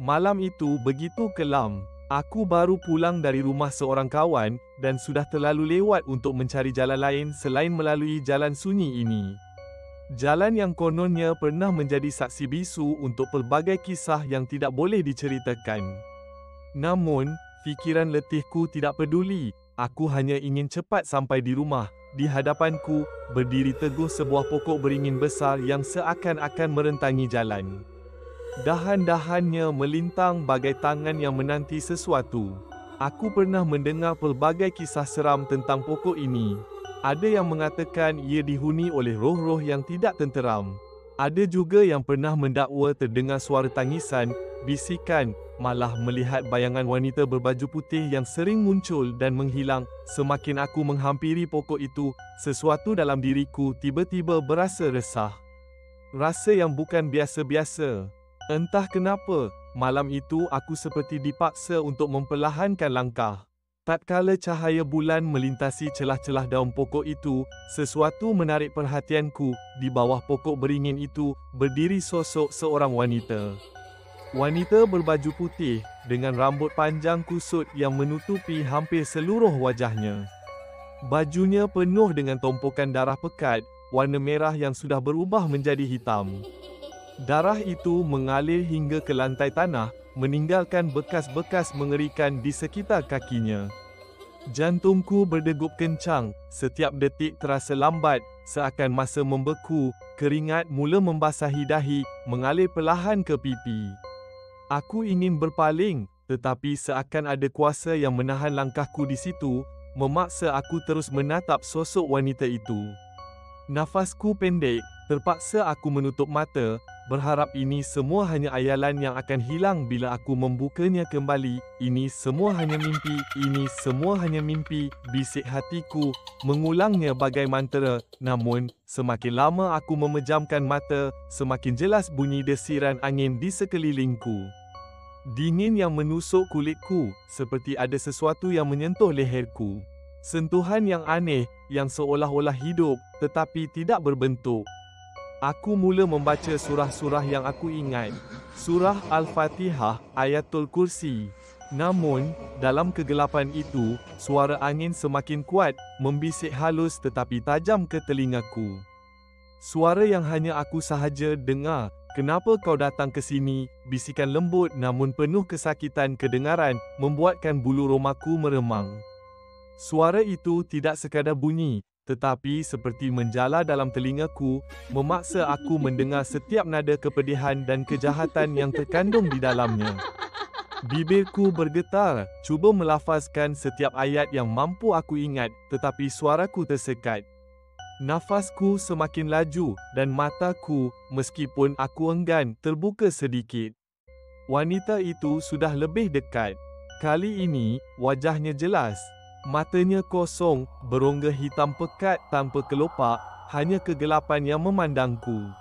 Malam itu begitu kelam. Aku baru pulang dari rumah seorang kawan, dan sudah terlalu lewat untuk mencari jalan lain selain melalui jalan sunyi ini. Jalan yang kononnya pernah menjadi saksi bisu untuk pelbagai kisah yang tidak boleh diceritakan. Namun, fikiran letihku tidak peduli. Aku hanya ingin cepat sampai di rumah. Di hadapanku, berdiri teguh sebuah pokok beringin besar yang seakan-akan merentangi jalan. Dahan-dahannya melintang bagai tangan yang menanti sesuatu. Aku pernah mendengar pelbagai kisah seram tentang pokok ini. Ada yang mengatakan ia dihuni oleh roh-roh yang tidak tenteram. Ada juga yang pernah mendakwa terdengar suara tangisan, bisikan, malah melihat bayangan wanita berbaju putih yang sering muncul dan menghilang. Semakin aku menghampiri pokok itu, sesuatu dalam diriku tiba-tiba berasa resah. Rasa yang bukan biasa-biasa. Entah kenapa, malam itu aku seperti dipaksa untuk memperlahankan langkah. Tatkala cahaya bulan melintasi celah-celah daun pokok itu, sesuatu menarik perhatianku. Di bawah pokok beringin itu, berdiri sosok seorang wanita. Wanita berbaju putih, dengan rambut panjang kusut yang menutupi hampir seluruh wajahnya. Bajunya penuh dengan tumpukan darah pekat, warna merah yang sudah berubah menjadi hitam. Darah itu mengalir hingga ke lantai tanah, meninggalkan bekas-bekas mengerikan di sekitar kakinya. Jantungku berdegup kencang, setiap detik terasa lambat, seakan masa membeku, keringat mula membasahi dahi, mengalir perlahan ke pipi. Aku ingin berpaling, tetapi seakan ada kuasa yang menahan langkahku di situ, memaksa aku terus menatap sosok wanita itu. Nafasku pendek, terpaksa aku menutup mata, berharap ini semua hanya ayalan yang akan hilang bila aku membukanya kembali. Ini semua hanya mimpi, ini semua hanya mimpi, bisik hatiku, mengulangnya bagai mantra. Namun, semakin lama aku memejamkan mata, semakin jelas bunyi desiran angin di sekelilingku. Dingin yang menusuk kulitku, seperti ada sesuatu yang menyentuh leherku. Sentuhan yang aneh, yang seolah-olah hidup, tetapi tidak berbentuk. Aku mula membaca surah-surah yang aku ingat. Surah Al-Fatihah, Ayatul Kursi. Namun, dalam kegelapan itu, suara angin semakin kuat, membisik halus tetapi tajam ke telingaku. Suara yang hanya aku sahaja dengar. Kenapa kau datang ke sini? Bisikan lembut namun penuh kesakitan kedengaran, membuatkan bulu romaku meremang. Suara itu tidak sekadar bunyi, tetapi seperti menjala dalam telingaku, memaksa aku mendengar setiap nada kepedihan dan kejahatan yang terkandung di dalamnya. Bibirku bergetar, cuba melafazkan setiap ayat yang mampu aku ingat, tetapi suaraku tersekat. Nafasku semakin laju, dan mataku, meskipun aku enggan, terbuka sedikit. Wanita itu sudah lebih dekat. Kali ini, wajahnya jelas. Matanya kosong, berongga hitam pekat tanpa kelopak, hanya kegelapan yang memandangku.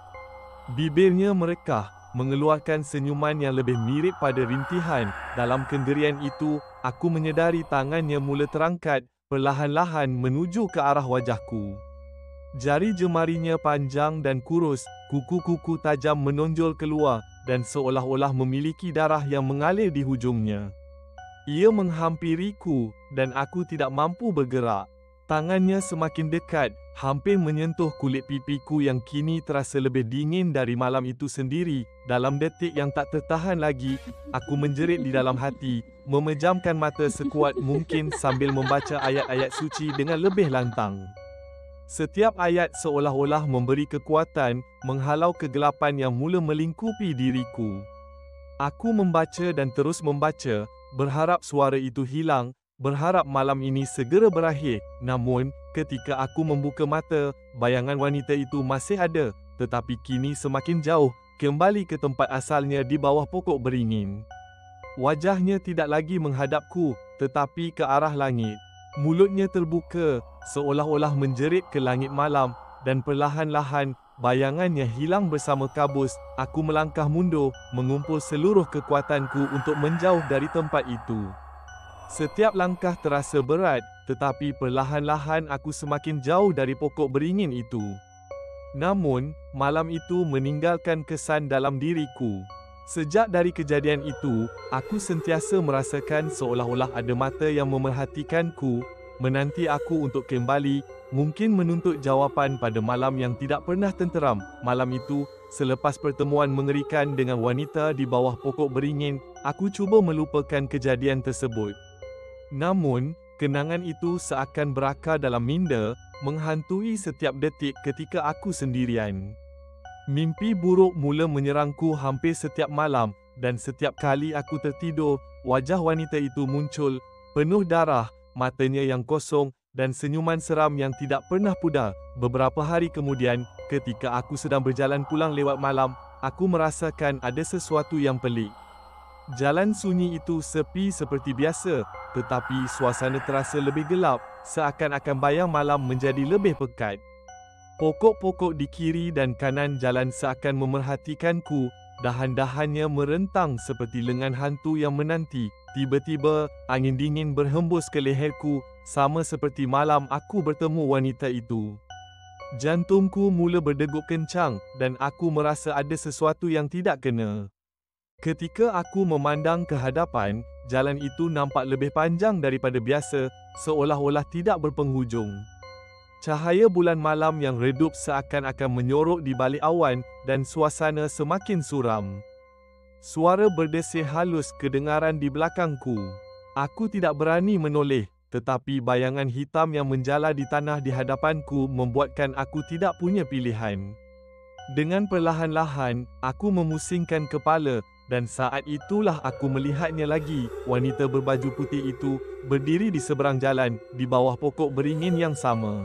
Bibirnya merekah, mengeluarkan senyuman yang lebih mirip pada rintihan. Dalam kengerian itu, aku menyedari tangannya mula terangkat, perlahan-lahan menuju ke arah wajahku. Jari jemarinya panjang dan kurus, kuku-kuku tajam menonjol keluar, dan seolah-olah memiliki darah yang mengalir di hujungnya. Ia menghampiriku, dan aku tidak mampu bergerak. Tangannya semakin dekat, hampir menyentuh kulit pipiku yang kini terasa lebih dingin dari malam itu sendiri. Dalam detik yang tak tertahan lagi, aku menjerit di dalam hati, memejamkan mata sekuat mungkin sambil membaca ayat-ayat suci dengan lebih lantang. Setiap ayat seolah-olah memberi kekuatan, menghalau kegelapan yang mula melingkupi diriku. Aku membaca dan terus membaca, berharap suara itu hilang, berharap malam ini segera berakhir. Namun, ketika aku membuka mata, bayangan wanita itu masih ada, tetapi kini semakin jauh, kembali ke tempat asalnya di bawah pokok beringin. Wajahnya tidak lagi menghadapku, tetapi ke arah langit. Mulutnya terbuka, seolah-olah menjerit ke langit malam, dan perlahan-lahan, bayangannya hilang bersama kabus. Aku melangkah mundur, mengumpul seluruh kekuatanku untuk menjauh dari tempat itu. Setiap langkah terasa berat, tetapi perlahan-lahan aku semakin jauh dari pokok beringin itu. Namun, malam itu meninggalkan kesan dalam diriku. Sejak dari kejadian itu, aku sentiasa merasakan seolah-olah ada mata yang memerhatikanku, menanti aku untuk kembali, mungkin menuntut jawapan pada malam yang tidak pernah tenteram. Malam itu, selepas pertemuan mengerikan dengan wanita di bawah pokok beringin, aku cuba melupakan kejadian tersebut. Namun, kenangan itu seakan berakar dalam minda, menghantui setiap detik ketika aku sendirian. Mimpi buruk mula menyerangku hampir setiap malam, dan setiap kali aku tertidur, wajah wanita itu muncul, penuh darah, matanya yang kosong, dan senyuman seram yang tidak pernah pudar. Beberapa hari kemudian, ketika aku sedang berjalan pulang lewat malam, aku merasakan ada sesuatu yang pelik. Jalan sunyi itu sepi seperti biasa, tetapi suasana terasa lebih gelap, seakan-akan bayang malam menjadi lebih pekat. Pokok-pokok di kiri dan kanan jalan seakan memerhatikanku, dahan-dahannya merentang seperti lengan hantu yang menanti. Tiba-tiba, angin dingin berhembus ke leherku, sama seperti malam aku bertemu wanita itu. Jantungku mula berdegup kencang, dan aku merasa ada sesuatu yang tidak kena. Ketika aku memandang ke hadapan, jalan itu nampak lebih panjang daripada biasa, seolah-olah tidak berpenghujung. Cahaya bulan malam yang redup seakan-akan menyorok di balik awan, dan suasana semakin suram. Suara berdesir halus kedengaran di belakangku. Aku tidak berani menoleh, tetapi bayangan hitam yang menjala di tanah di hadapanku membuatkan aku tidak punya pilihan. Dengan perlahan-lahan, aku memusingkan kepala, dan saat itulah aku melihatnya lagi. Wanita berbaju putih itu berdiri di seberang jalan, di bawah pokok beringin yang sama.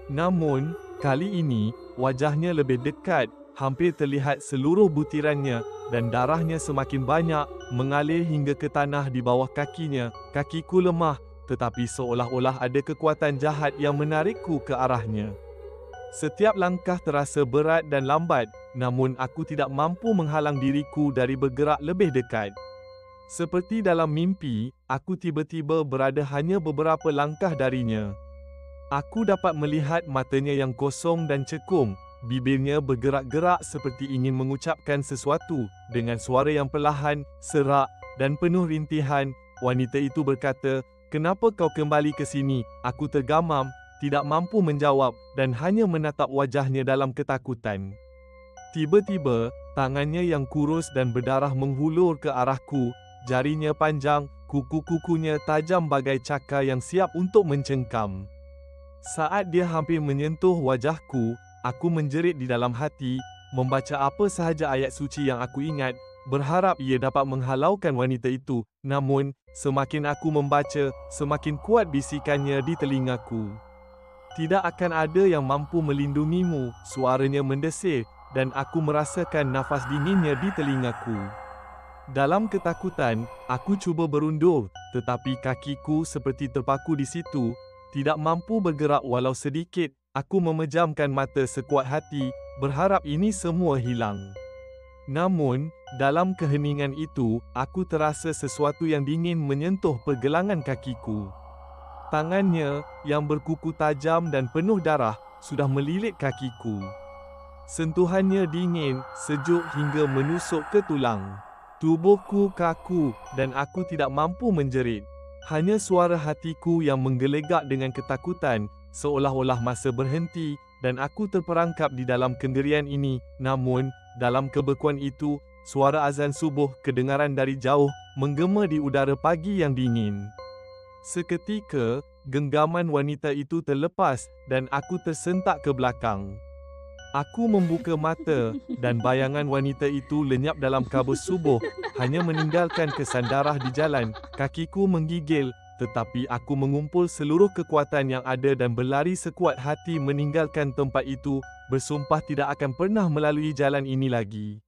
Namun, kali ini, wajahnya lebih dekat, hampir terlihat seluruh butirannya, dan darahnya semakin banyak, mengalir hingga ke tanah di bawah kakinya. Kakiku lemah, tetapi seolah-olah ada kekuatan jahat yang menarikku ke arahnya. Setiap langkah terasa berat dan lambat, namun aku tidak mampu menghalang diriku dari bergerak lebih dekat. Seperti dalam mimpi, aku tiba-tiba berada hanya beberapa langkah darinya. Aku dapat melihat matanya yang kosong dan cekung, bibirnya bergerak-gerak seperti ingin mengucapkan sesuatu. Dengan suara yang perlahan, serak, dan penuh rintihan, wanita itu berkata, "Kenapa kau kembali ke sini?" Aku tergamam, tidak mampu menjawab, dan hanya menatap wajahnya dalam ketakutan. Tiba-tiba, tangannya yang kurus dan berdarah menghulur ke arahku, jarinya panjang, kuku-kukunya tajam bagai cakar yang siap untuk mencengkam. Saat dia hampir menyentuh wajahku, aku menjerit di dalam hati, membaca apa sahaja ayat suci yang aku ingat, berharap ia dapat menghalaukan wanita itu. Namun, semakin aku membaca, semakin kuat bisikannya di telingaku. "Tidak akan ada yang mampu melindungimu," suaranya mendesir, dan aku merasakan nafas dinginnya di telingaku. Dalam ketakutan, aku cuba berundur, tetapi kakiku seperti terpaku di situ, tidak mampu bergerak walau sedikit. Aku memejamkan mata sekuat hati, berharap ini semua hilang. Namun, dalam keheningan itu, aku terasa sesuatu yang dingin menyentuh pergelangan kakiku. Tangannya, yang berkuku tajam dan penuh darah, sudah melilit kakiku. Sentuhannya dingin, sejuk hingga menusuk ke tulang. Tubuhku kaku, dan aku tidak mampu menjerit. Hanya suara hatiku yang menggelegak dengan ketakutan, seolah-olah masa berhenti, dan aku terperangkap di dalam kengerian ini. Namun, dalam kebekuan itu, suara azan subuh kedengaran dari jauh, menggema di udara pagi yang dingin. Seketika, genggaman wanita itu terlepas, dan aku tersentak ke belakang. Aku membuka mata, dan bayangan wanita itu lenyap dalam kabus subuh, hanya meninggalkan kesan darah di jalan. Kakiku menggigil, tetapi aku mengumpul seluruh kekuatan yang ada dan berlari sekuat hati meninggalkan tempat itu, bersumpah tidak akan pernah melalui jalan ini lagi.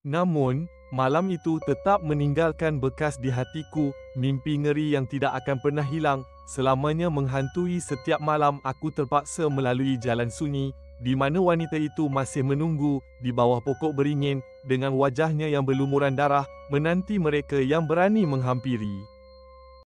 Namun, malam itu tetap meninggalkan bekas di hatiku, mimpi ngeri yang tidak akan pernah hilang, selamanya menghantui setiap malam aku terpaksa melalui jalan sunyi, di mana wanita itu masih menunggu, di bawah pokok beringin, dengan wajahnya yang berlumuran darah, menanti mereka yang berani menghampiri.